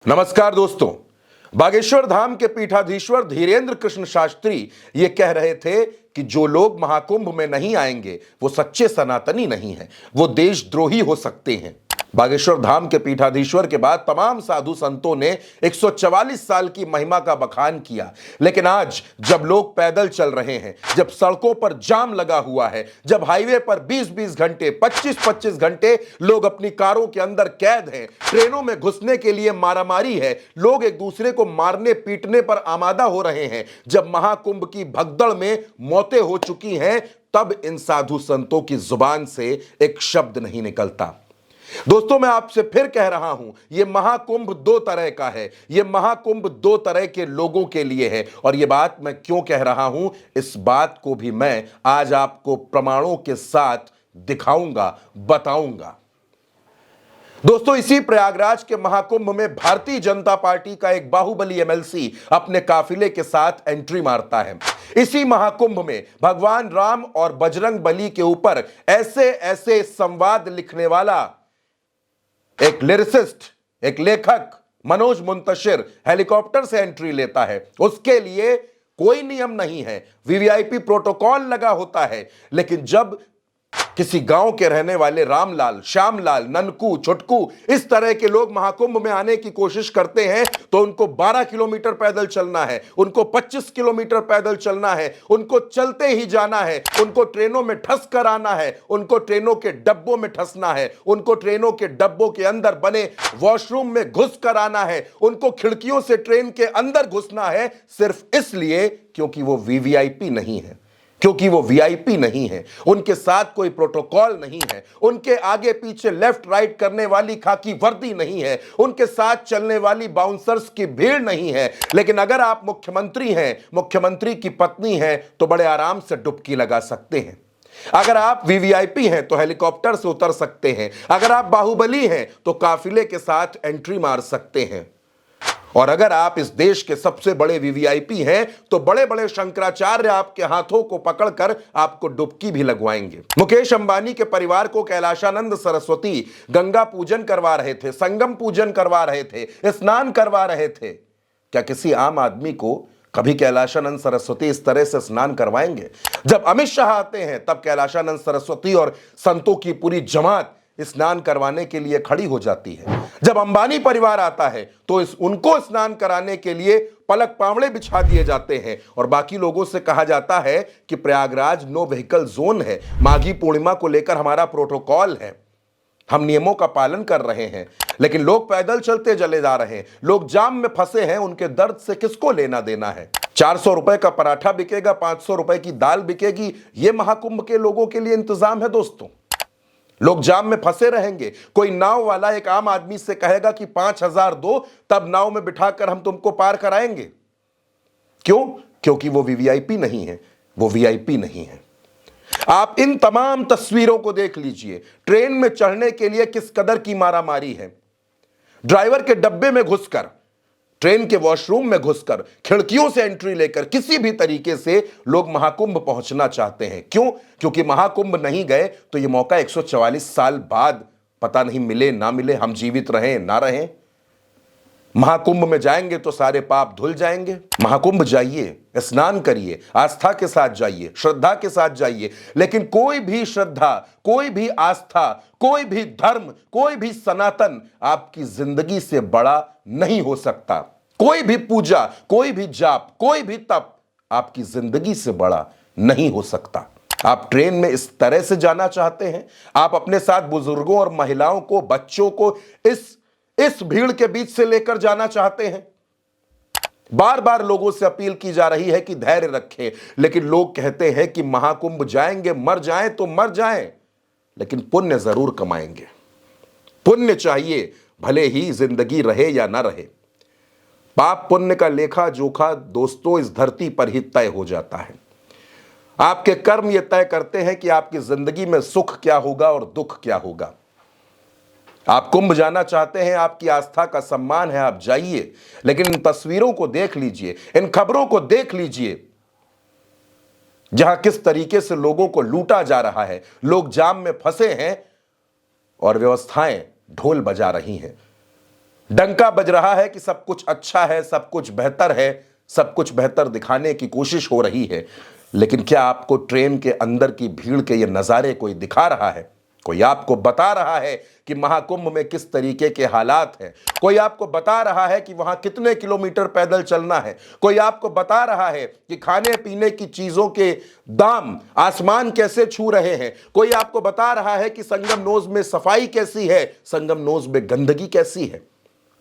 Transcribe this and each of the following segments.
नमस्कार दोस्तों। बागेश्वर धाम के पीठाधीश्वर धीरेन्द्र कृष्ण शास्त्री ये कह रहे थे कि जो लोग महाकुंभ में नहीं आएंगे वो सच्चे सनातनी नहीं हैं, वो देशद्रोही हो सकते हैं। बागेश्वर धाम के पीठाधीश्वर के बाद तमाम साधु संतों ने 144 साल की महिमा का बखान किया, लेकिन आज जब लोग पैदल चल रहे हैं, जब सड़कों पर जाम लगा हुआ है, जब हाईवे पर 20-20 घंटे 25-25 घंटे लोग अपनी कारों के अंदर कैद हैं, ट्रेनों में घुसने के लिए मारामारी है, लोग एक दूसरे को मारने पीटने पर आमादा हो रहे हैं, जब महाकुंभ की भगदड़ में मौतें हो चुकी हैं, तब इन साधु संतों की जुबान से एक शब्द नहीं निकलता। दोस्तों, मैं आपसे फिर कह रहा हूं, यह महाकुंभ दो तरह का है। यह महाकुंभ दो तरह के लोगों के लिए है। और यह बात मैं क्यों कह रहा हूं, इस बात को भी मैं आज आपको प्रमाणों के साथ दिखाऊंगा, बताऊंगा। दोस्तों, इसी प्रयागराज के महाकुंभ में भारतीय जनता पार्टी का एक बाहुबली एमएलसी अपने काफिले के साथ एंट्री मारता है। इसी महाकुंभ में भगवान राम और बजरंग बली के ऊपर ऐसे ऐसे संवाद लिखने वाला एक लिरिसिस्ट, एक लेखक मनोज मुंतशिर हेलीकॉप्टर से एंट्री लेता है। उसके लिए कोई नियम नहीं है, वीवीआईपी प्रोटोकॉल लगा होता है। लेकिन जब किसी गांव के रहने वाले रामलाल, श्यामलाल, ननकू, छुटकू इस तरह के लोग महाकुंभ में आने की कोशिश करते हैं तो उनको 12 किलोमीटर पैदल चलना है, उनको 25 किलोमीटर पैदल चलना है, उनको चलते ही जाना है, उनको ट्रेनों में ठस कर आना है, उनको ट्रेनों के डब्बों में ठसना है, उनको ट्रेनों के डब्बों के अंदर बने वॉशरूम में घुस कर आना है, उनको खिड़कियों से ट्रेन के अंदर घुसना है, सिर्फ इसलिए क्योंकि वो वीवीआईपी नहीं है, क्योंकि वो वीआईपी नहीं है। उनके साथ कोई प्रोटोकॉल नहीं है, उनके आगे पीछे लेफ्ट राइट करने वाली खाकी वर्दी नहीं है, उनके साथ चलने वाली बाउंसर्स की भीड़ नहीं है। लेकिन अगर आप मुख्यमंत्री हैं, मुख्यमंत्री की पत्नी हैं, तो बड़े आराम से डुबकी लगा सकते हैं। अगर आप वीवीआईपी हैं तो हेलीकॉप्टर से उतर सकते हैं। अगर आप बाहुबली हैं तो काफिले के साथ एंट्री मार सकते हैं। और अगर आप इस देश के सबसे बड़े वीवीआईपी हैं तो बड़े बड़े शंकराचार्य आपके हाथों को पकड़कर आपको डुबकी भी लगवाएंगे। मुकेश अंबानी के परिवार को कैलाशानंद सरस्वती गंगा पूजन करवा रहे थे, संगम पूजन करवा रहे थे, स्नान करवा रहे थे। क्या किसी आम आदमी को कभी कैलाशानंद सरस्वती इस तरह से स्नान करवाएंगे? जब अमित शाह आते हैं तब कैलाशानंद सरस्वती और संतों की पूरी जमात स्नान करवाने के लिए खड़ी हो जाती है। जब अंबानी परिवार आता है तो उनको स्नान कराने के लिए पलक पावड़े बिछा दिए जाते हैं और बाकी लोगों से कहा जाता है कि प्रयागराज नो व्हीकल जोन है, माघी पूर्णिमा को लेकर हमारा प्रोटोकॉल है, हम नियमों का पालन कर रहे हैं। लेकिन लोग पैदल चलते चले जा रहे हैं, लोग जाम में फंसे हैं, उनके दर्द से किसको लेना देना है? 400 रुपए का पराठा बिकेगा, 500 रुपए की दाल बिकेगी, यह महाकुंभ के लोगों के लिए इंतजाम है। दोस्तों, लोग जाम में फंसे रहेंगे। कोई नाव वाला एक आम आदमी से कहेगा कि 5,000 दो, तब नाव में बिठाकर हम तुमको पार कराएंगे। क्यों? क्योंकि वो वीवीआईपी नहीं है, वो वीआईपी नहीं है। आप इन तमाम तस्वीरों को देख लीजिए। ट्रेन में चढ़ने के लिए किस कदर की मारामारी है। ड्राइवर के डब्बे में घुसकर, ट्रेन के वॉशरूम में घुसकर, खिड़कियों से एंट्री लेकर किसी भी तरीके से लोग महाकुंभ पहुंचना चाहते हैं। क्यों? क्योंकि महाकुंभ नहीं गए तो यह मौका 144 साल बाद पता नहीं मिले ना मिले, हम जीवित रहें ना रहें। महाकुंभ में जाएंगे तो सारे पाप धुल जाएंगे। महाकुंभ जाइए, स्नान करिए, आस्था के साथ जाइए, श्रद्धा के साथ जाइए। लेकिन कोई भी श्रद्धा, कोई भी आस्था, कोई भी धर्म, कोई भी सनातन आपकी जिंदगी से बड़ा नहीं हो सकता। कोई भी पूजा, कोई भी जाप, कोई भी तप आपकी जिंदगी से बड़ा नहीं हो सकता। आप ट्रेन में इस तरह से जाना चाहते हैं, आप अपने साथ बुजुर्गों और महिलाओं को, बच्चों को इस भीड़ के बीच से लेकर जाना चाहते हैं। बार बार लोगों से अपील की जा रही है कि धैर्य रखें, लेकिन लोग कहते हैं कि महाकुंभ जाएंगे, मर जाएं तो मर जाएं, लेकिन पुण्य जरूर कमाएंगे। पुण्य चाहिए, भले ही जिंदगी रहे या ना रहे। पाप पुण्य का लेखा जोखा दोस्तों इस धरती पर ही तय हो जाता है। आपके कर्म यह तय करते हैं कि आपकी जिंदगी में सुख क्या होगा और दुख क्या होगा। आप कुंभ जाना चाहते हैं, आपकी आस्था का सम्मान है, आप जाइए। लेकिन इन तस्वीरों को देख लीजिए, इन खबरों को देख लीजिए, जहां किस तरीके से लोगों को लूटा जा रहा है। लोग जाम में फंसे हैं और व्यवस्थाएं ढोल बजा रही हैं। डंका बज रहा है कि सब कुछ अच्छा है, सब कुछ बेहतर है, सब कुछ बेहतर दिखाने की कोशिश हो रही है। लेकिन क्या आपको ट्रेन के अंदर की भीड़ के ये नज़ारे कोई दिखा रहा है? कोई आपको बता रहा है कि महाकुंभ में किस तरीके के हालात हैं? कोई आपको बता रहा है कि वहां कितने किलोमीटर पैदल चलना है? कोई आपको बता रहा है कि खाने पीने की चीजों के दाम आसमान कैसे छू रहे हैं? कोई आपको बता रहा है कि संगम नोज में सफाई कैसी है, संगम नोज में गंदगी कैसी है?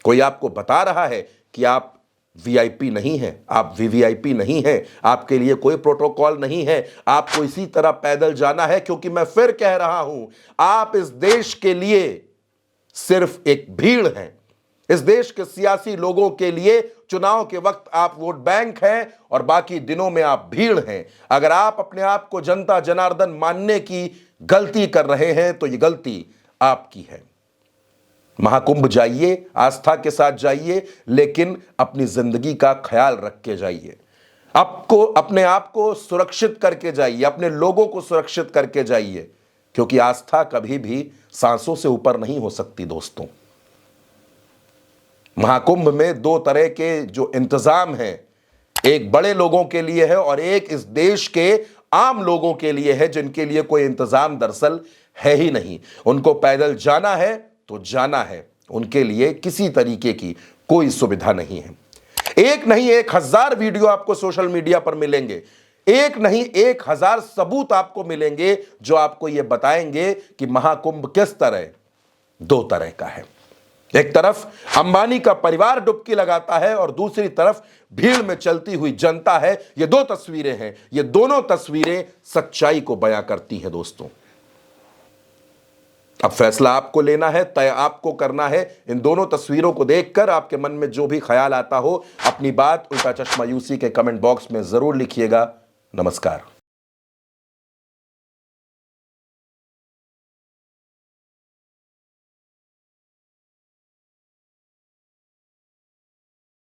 कोई आपको बता रहा है कि आप वीआईपी नहीं है, आप वीवीआईपी नहीं है, आपके लिए कोई प्रोटोकॉल नहीं है, आपको इसी तरह पैदल जाना है? क्योंकि मैं फिर कह रहा हूं, आप इस देश के लिए सिर्फ एक भीड़ हैं। इस देश के सियासी लोगों के लिए चुनाव के वक्त आप वोट बैंक हैं और बाकी दिनों में आप भीड़ हैं। अगर आप अपने आप को जनता जनार्दन मानने की गलती कर रहे हैं तो यह गलती आपकी है। महाकुंभ जाइए, आस्था के साथ जाइए, लेकिन अपनी जिंदगी का ख्याल रख के जाइए। आपको अपने आप को सुरक्षित करके जाइए, अपने लोगों को सुरक्षित करके जाइए, क्योंकि आस्था कभी भी सांसों से ऊपर नहीं हो सकती दोस्तों। महाकुंभ में दो तरह के जो इंतजाम हैं, एक बड़े लोगों के लिए है और एक इस देश के आम लोगों के लिए है, जिनके लिए कोई इंतजाम दरअसल है ही नहीं। उनको पैदल जाना है तो जाना है, उनके लिए किसी तरीके की कोई सुविधा नहीं है। एक नहीं 1000 वीडियो आपको सोशल मीडिया पर मिलेंगे, एक नहीं 1000 सबूत आपको मिलेंगे जो आपको यह बताएंगे कि महाकुंभ किस तरह दो तरह का है। एक तरफ अंबानी का परिवार डुबकी लगाता है और दूसरी तरफ भीड़ में चलती हुई जनता है। ये दो तस्वीरें हैं, ये दोनों तस्वीरें सच्चाई को बयां करती हैं दोस्तों। अब फैसला आपको लेना है, तय आपको करना है। इन दोनों तस्वीरों को देखकर आपके मन में जो भी ख्याल आता हो, अपनी बात उल्टा चश्मा यूसी के कमेंट बॉक्स में जरूर लिखिएगा। नमस्कार।